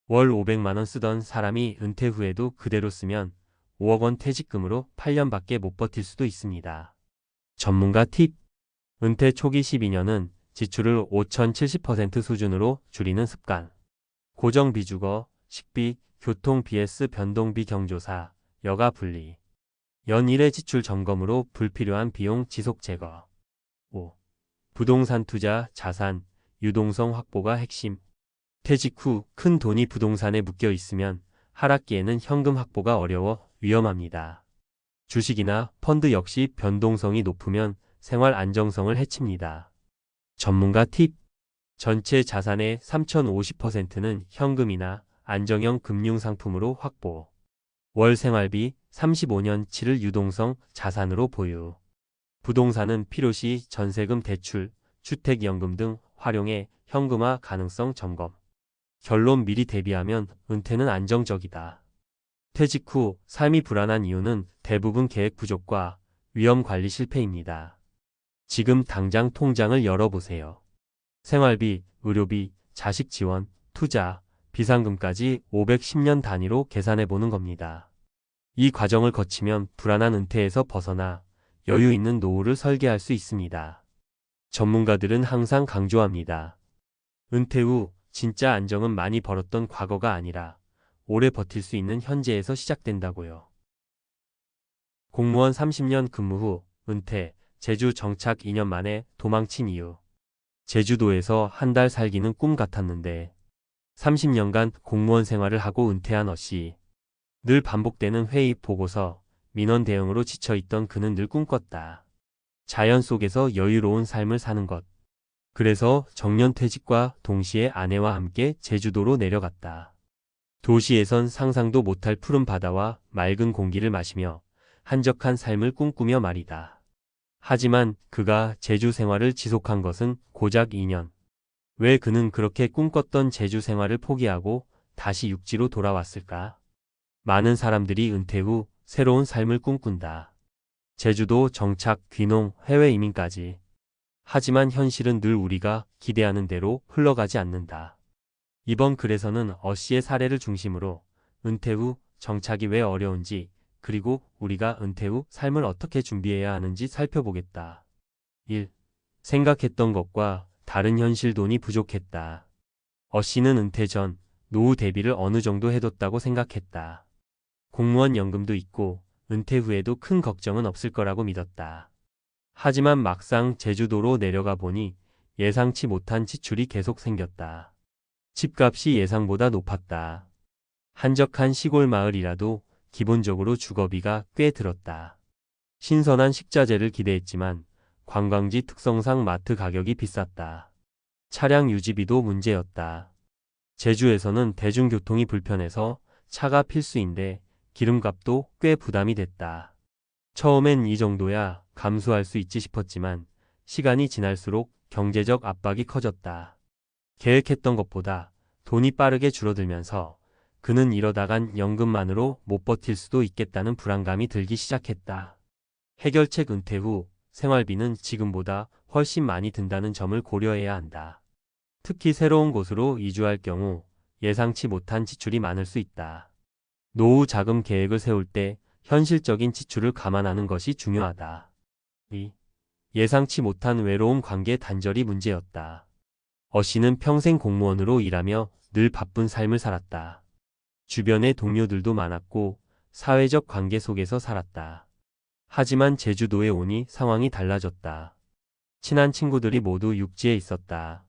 월 500만 원 쓰던 사람이 은퇴 후에도 그대로 쓰면 5억 원 퇴직금으로 8년밖에 못 버틸 수도 있습니다. 전문가 팁. 은퇴 초기 12년은 지출을 5,070% 수준으로 줄이는 습관. 고정비주거, 식비, 교통 vs 변동비 경조사, 여가 분리. 연 1회 지출 점검으로 불필요한 비용 지속 제거. 5. 부동산 투자, 자산, 유동성 확보가 핵심. 퇴직 후 큰 돈이 부동산에 묶여 있으면 하락기에는 현금 확보가 어려워 위험합니다. 주식이나 펀드 역시 변동성이 높으면 생활 안정성을 해칩니다. 전문가 팁. 전체 자산의 3,050%는 현금이나 안정형 금융상품으로 확보. 월 생활비 35년치를 유동성 자산으로 보유. 부동산은 필요시 전세금 대출, 주택연금 등 활용해 현금화 가능성 점검. 결론 미리 대비하면 은퇴는 안정적이다. 퇴직 후 삶이 불안한 이유는 대부분 계획 부족과 위험 관리 실패입니다. 지금 당장 통장을 열어보세요. 생활비, 의료비, 자식 지원, 투자, 비상금까지 510년 단위로 계산해보는 겁니다. 이 과정을 거치면 불안한 은퇴에서 벗어나 여유 있는 노후를 설계할 수 있습니다. 전문가들은 항상 강조합니다. 은퇴 후 진짜 안정은 많이 벌었던 과거가 아니라 오래 버틸 수 있는 현재에서 시작된다고요. 공무원 30년 근무 후 은퇴, 제주 정착 2년 만에 도망친 이유. 제주도에서 한 달 살기는 꿈 같았는데 30년간 공무원 생활을 하고 은퇴한 어씨. 늘 반복되는 회의, 보고서, 민원 대응으로 지쳐있던 그는 늘 꿈꿨다. 자연 속에서 여유로운 삶을 사는 것. 그래서 정년퇴직과 동시에 아내와 함께 제주도로 내려갔다. 도시에선 상상도 못할 푸른 바다와 맑은 공기를 마시며 한적한 삶을 꿈꾸며 말이다. 하지만 그가 제주 생활을 지속한 것은 고작 2년. 왜 그는 그렇게 꿈꿨던 제주 생활을 포기하고 다시 육지로 돌아왔을까? 많은 사람들이 은퇴 후 새로운 삶을 꿈꾼다. 제주도 정착, 귀농, 해외 이민까지. 하지만 현실은 늘 우리가 기대하는 대로 흘러가지 않는다. 이번 글에서는 씨의 사례를 중심으로 은퇴 후 정착이 왜 어려운지, 그리고 우리가 은퇴 후 삶을 어떻게 준비해야 하는지 살펴보겠다. 1. 생각했던 것과 다른 현실. 돈이 부족했다. 씨는 은퇴 전 노후 대비를 어느 정도 해뒀다고 생각했다. 공무원 연금도 있고 은퇴 후에도 큰 걱정은 없을 거라고 믿었다. 하지만 막상 제주도로 내려가 보니 예상치 못한 지출이 계속 생겼다. 집값이 예상보다 높았다. 한적한 시골 마을이라도 기본적으로 주거비가 꽤 들었다. 신선한 식자재를 기대했지만 관광지 특성상 마트 가격이 비쌌다. 차량 유지비도 문제였다. 제주에서는 대중교통이 불편해서 차가 필수인데 기름값도 꽤 부담이 됐다. 처음엔 이 정도야 감수할 수 있지 싶었지만 시간이 지날수록 경제적 압박이 커졌다. 계획했던 것보다 돈이 빠르게 줄어들면서 그는 이러다간 연금만으로 못 버틸 수도 있겠다는 불안감이 들기 시작했다. 해결책. 은퇴 후 생활비는 지금보다 훨씬 많이 든다는 점을 고려해야 한다. 특히 새로운 곳으로 이주할 경우 예상치 못한 지출이 많을 수 있다. 노후 자금 계획을 세울 때 현실적인 지출을 감안하는 것이 중요하다. 2. 예상치 못한 외로움. 관계 단절이 문제였다. 씨는 평생 공무원으로 일하며 늘 바쁜 삶을 살았다. 주변에 동료들도 많았고 사회적 관계 속에서 살았다. 하지만 제주도에 오니 상황이 달라졌다. 친한 친구들이 모두 육지에 있었다.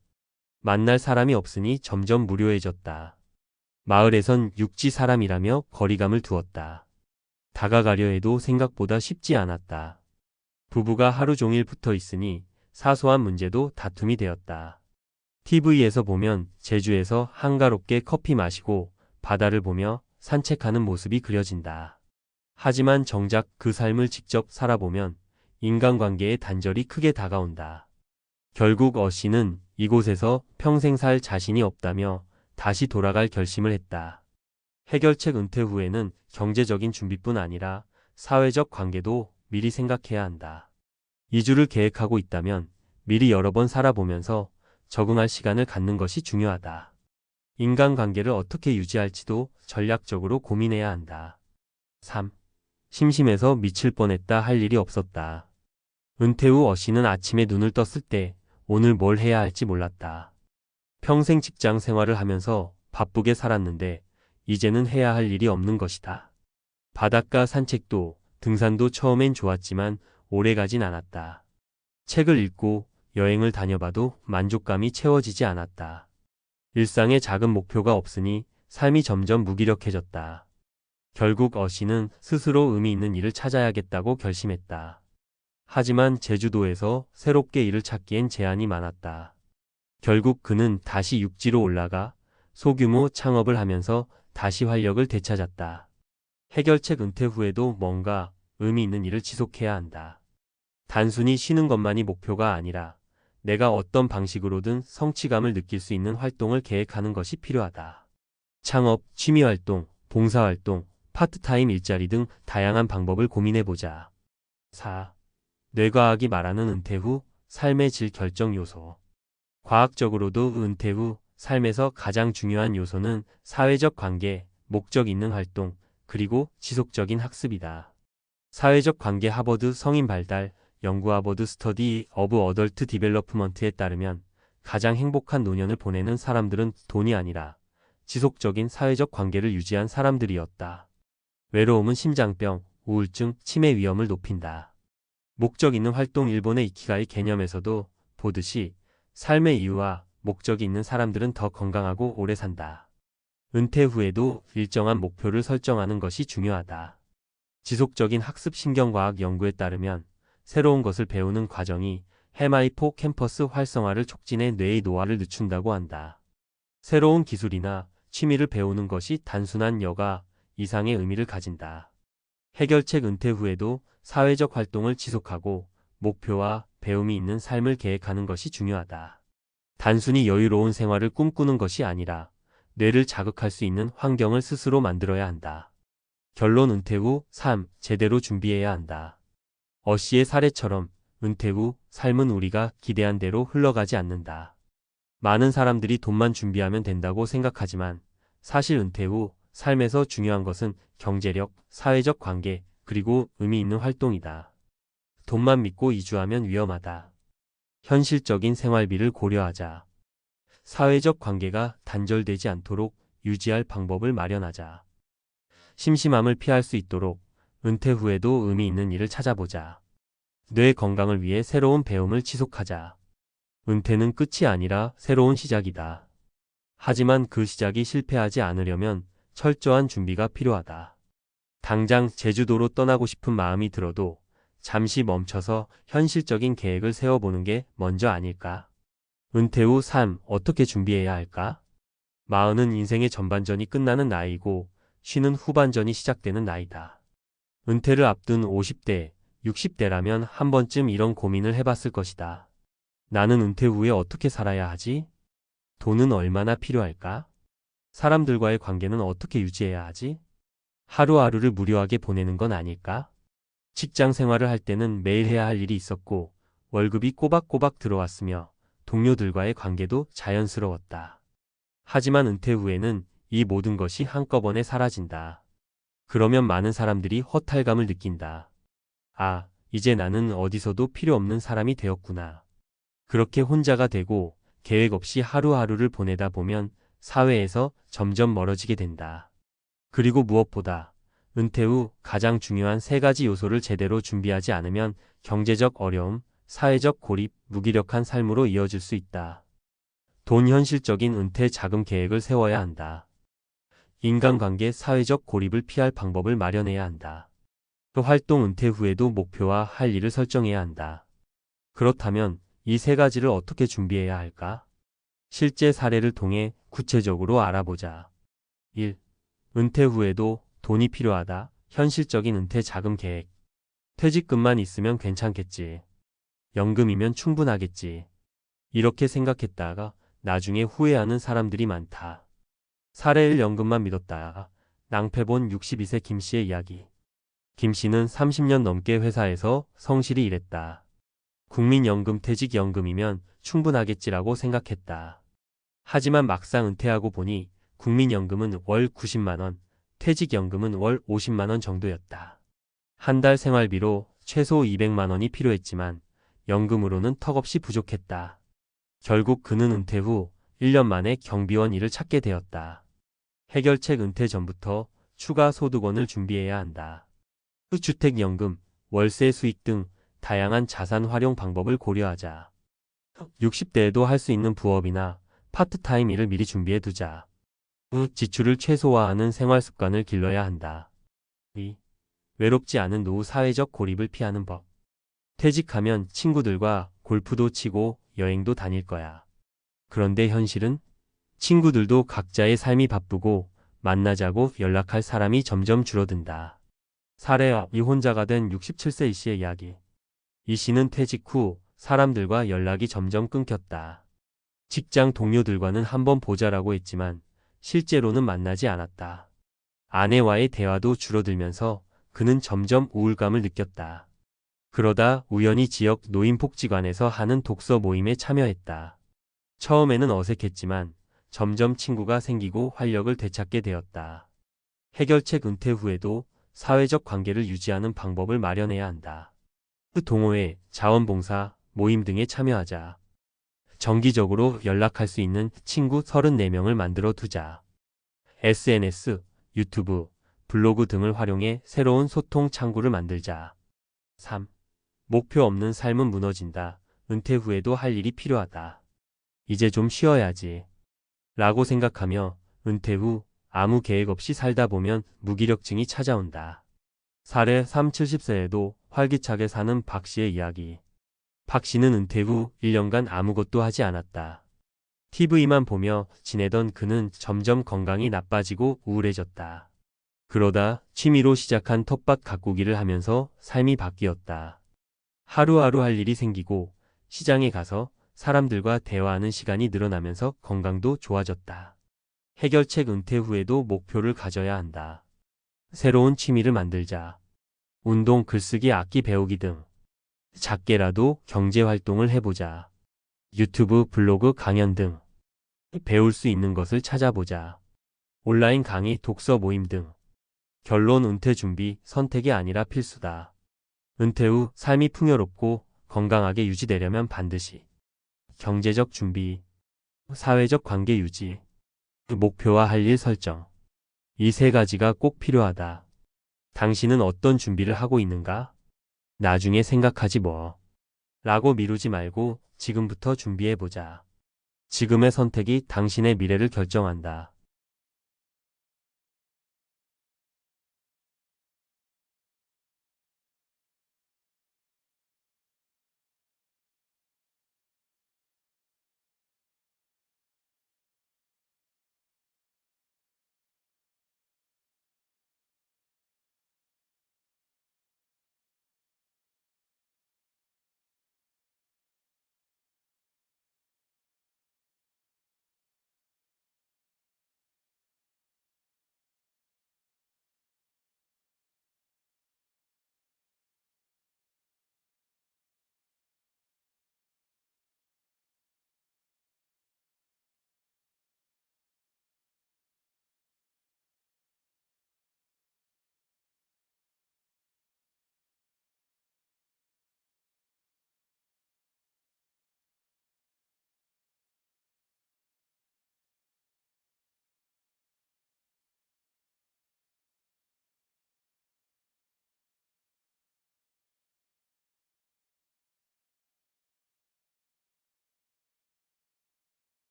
만날 사람이 없으니 점점 무료해졌다. 마을에선 육지 사람이라며 거리감을 두었다. 다가가려 해도 생각보다 쉽지 않았다. 부부가 하루 종일 붙어 있으니 사소한 문제도 다툼이 되었다. TV에서 보면 제주에서 한가롭게 커피 마시고 바다를 보며 산책하는 모습이 그려진다. 하지만 정작 그 삶을 직접 살아보면 인간관계의 단절이 크게 다가온다. 결국 씨는 이곳에서 평생 살 자신이 없다며 다시 돌아갈 결심을 했다. 해결책. 은퇴 후에는 경제적인 준비뿐 아니라 사회적 관계도 미리 생각해야 한다. 이주를 계획하고 있다면 미리 여러 번 살아보면서 적응할 시간을 갖는 것이 중요하다. 인간관계를 어떻게 유지할지도 전략적으로 고민해야 한다. 3. 심심해서 미칠 뻔했다. 할 일이 없었다. 은퇴 후 씨는 아침에 눈을 떴을 때 오늘 뭘 해야 할지 몰랐다. 평생 직장 생활을 하면서 바쁘게 살았는데 이제는 해야 할 일이 없는 것이다. 바닷가 산책도 등산도 처음엔 좋았지만 오래 가진 않았다. 책을 읽고 여행을 다녀봐도 만족감이 채워지지 않았다. 일상에 작은 목표가 없으니 삶이 점점 무기력해졌다. 결국 씨는 스스로 의미 있는 일을 찾아야겠다고 결심했다. 하지만 제주도에서 새롭게 일을 찾기엔 제한이 많았다. 결국 그는 다시 육지로 올라가 소규모 창업을 하면서 다시 활력을 되찾았다. 해결책. 은퇴 후에도 뭔가 의미 있는 일을 지속해야 한다. 단순히 쉬는 것만이 목표가 아니라 내가 어떤 방식으로든 성취감을 느낄 수 있는 활동을 계획하는 것이 필요하다. 창업, 취미활동, 봉사활동, 파트타임 일자리 등 다양한 방법을 고민해보자. 4. 뇌과학이 말하는 은퇴 후 삶의 질 결정 요소. 과학적으로도 은퇴 후 삶에서 가장 중요한 요소는 사회적 관계, 목적 있는 활동, 그리고 지속적인 학습이다. 사회적 관계. 하버드 성인 발달 연구. 하버드 스터디 오브 어덜트 디벨로프먼트에 따르면 가장 행복한 노년을 보내는 사람들은 돈이 아니라 지속적인 사회적 관계를 유지한 사람들이었다. 외로움은 심장병, 우울증, 치매 위험을 높인다. 목적 있는 활동. 일본의 이키가이 개념에서도 보듯이 삶의 이유와 목적이 있는 사람들은 더 건강하고 오래 산다. 은퇴 후에도 일정한 목표를 설정하는 것이 중요하다. 지속적인 학습 신경과학 연구에 따르면 새로운 것을 배우는 과정이 해마이포 캠퍼스 활성화를 촉진해 뇌의 노화를 늦춘다고 한다. 새로운 기술이나 취미를 배우는 것이 단순한 여가 이상의 의미를 가진다. 해결책 은퇴 후에도 사회적 활동을 지속하고 목표와 배움이 있는 삶을 계획하는 것이 중요하다. 단순히 여유로운 생활을 꿈꾸는 것이 아니라 뇌를 자극할 수 있는 환경을 스스로 만들어야 한다. 결론 은퇴 후 삶 제대로 준비해야 한다. 어씨의 사례처럼 은퇴 후 삶은 우리가 기대한 대로 흘러가지 않는다. 많은 사람들이 돈만 준비하면 된다고 생각하지만 사실 은퇴 후 삶에서 중요한 것은 경제력, 사회적 관계, 그리고 의미 있는 활동이다. 돈만 믿고 이주하면 위험하다. 현실적인 생활비를 고려하자. 사회적 관계가 단절되지 않도록 유지할 방법을 마련하자. 심심함을 피할 수 있도록 은퇴 후에도 의미 있는 일을 찾아보자. 뇌 건강을 위해 새로운 배움을 지속하자. 은퇴는 끝이 아니라 새로운 시작이다. 하지만 그 시작이 실패하지 않으려면 철저한 준비가 필요하다. 당장 제주도로 떠나고 싶은 마음이 들어도 잠시 멈춰서 현실적인 계획을 세워보는 게 먼저 아닐까? 은퇴 후 삶 어떻게 준비해야 할까? 40은 인생의 전반전이 끝나는 나이고 쉬는 후반전이 시작되는 나이다. 은퇴를 앞둔 50대, 60대라면 한 번쯤 이런 고민을 해봤을 것이다. 나는 은퇴 후에 어떻게 살아야 하지? 돈은 얼마나 필요할까? 사람들과의 관계는 어떻게 유지해야 하지? 하루하루를 무료하게 보내는 건 아닐까? 직장 생활을 할 때는 매일 해야 할 일이 있었고 월급이 꼬박꼬박 들어왔으며 동료들과의 관계도 자연스러웠다. 하지만 은퇴 후에는 이 모든 것이 한꺼번에 사라진다. 그러면 많은 사람들이 허탈감을 느낀다. 아, 이제 나는 어디서도 필요 없는 사람이 되었구나. 그렇게 혼자가 되고 계획 없이 하루하루를 보내다 보면 사회에서 점점 멀어지게 된다. 그리고 무엇보다 은퇴 후 가장 중요한 3가지 요소를 제대로 준비하지 않으면 경제적 어려움, 사회적 고립, 무기력한 삶으로 이어질 수 있다. 돈 현실적인 은퇴 자금 계획을 세워야 한다. 인간관계 사회적 고립을 피할 방법을 마련해야 한다. 그 활동 은퇴 후에도 목표와 할 일을 설정해야 한다. 그렇다면 이 3가지를 어떻게 준비해야 할까? 실제 사례를 통해 구체적으로 알아보자. 1. 은퇴 후에도 돈이 필요하다. 현실적인 은퇴 자금 계획. 퇴직금만 있으면 괜찮겠지. 연금이면 충분하겠지. 이렇게 생각했다가 나중에 후회하는 사람들이 많다. 사례 1 연금만 믿었다. 낭패본 62세 김씨의 이야기. 김씨는 30년 넘게 회사에서 성실히 일했다. 국민연금 퇴직연금이면 충분하겠지라고 생각했다. 하지만 막상 은퇴하고 보니 국민연금은 월 90만 원, 퇴직연금은 월 50만 원 정도였다. 한 달 생활비로 최소 200만 원이 필요했지만 연금으로는 턱없이 부족했다. 결국 그는 은퇴 후 1년 만에 경비원 일을 찾게 되었다. 해결책 은퇴 전부터 추가 소득원을 준비해야 한다. 주택연금, 월세 수익 등 다양한 자산 활용 방법을 고려하자. 60대에도 할 수 있는 부업이나 파트타임 일을 미리 준비해 두자. 지출을 최소화하는 생활 습관을 길러야 한다. 2. 외롭지 않은 노후 사회적 고립을 피하는 법. 퇴직하면 친구들과 골프도 치고 여행도 다닐 거야. 그런데 현실은 친구들도 각자의 삶이 바쁘고 만나자고 연락할 사람이 점점 줄어든다. 사례 이혼자가 된 67세 이 씨의 이야기. 이 씨는 퇴직 후 사람들과 연락이 점점 끊겼다. 직장 동료들과는 한번 보자라고 했지만 실제로는 만나지 않았다. 아내와의 대화도 줄어들면서 그는 점점 우울감을 느꼈다. 그러다 우연히 지역 노인복지관에서 하는 독서 모임에 참여했다. 처음에는 어색했지만 점점 친구가 생기고 활력을 되찾게 되었다. 해결책 은퇴 후에도 사회적 관계를 유지하는 방법을 마련해야 한다. 동호회, 자원봉사, 모임 등에 참여하자. 정기적으로 연락할 수 있는 친구 34명을 만들어 두자. SNS, 유튜브, 블로그 등을 활용해 새로운 소통 창구를 만들자. 3. 목표 없는 삶은 무너진다. 은퇴 후에도 할 일이 필요하다. 이제 좀 쉬어야지. 라고 생각하며 은퇴 후 아무 계획 없이 살다 보면 무기력증이 찾아온다. 사례 3, 70세에도 활기차게 사는 박 씨의 이야기. 박 씨는 은퇴 후 1년간 아무것도 하지 않았다. TV만 보며 지내던 그는 점점 건강이 나빠지고 우울해졌다. 그러다 취미로 시작한 텃밭 가꾸기를 하면서 삶이 바뀌었다. 하루하루 할 일이 생기고 시장에 가서 사람들과 대화하는 시간이 늘어나면서 건강도 좋아졌다. 해결책. 은퇴 후에도 목표를 가져야 한다. 새로운 취미를 만들자. 운동, 글쓰기, 악기 배우기 등 작게라도 경제활동을 해보자. 유튜브, 블로그, 강연 등 배울 수 있는 것을 찾아보자. 온라인 강의, 독서 모임 등. 결론. 은퇴 준비, 선택이 아니라 필수다. 은퇴 후 삶이 풍요롭고 건강하게 유지되려면 반드시 경제적 준비, 사회적 관계 유지, 목표와 할 일 설정. 이 세 가지가 꼭 필요하다. 당신은 어떤 준비를 하고 있는가? 나중에 생각하지 뭐. 라고 미루지 말고 지금부터 준비해보자. 지금의 선택이 당신의 미래를 결정한다.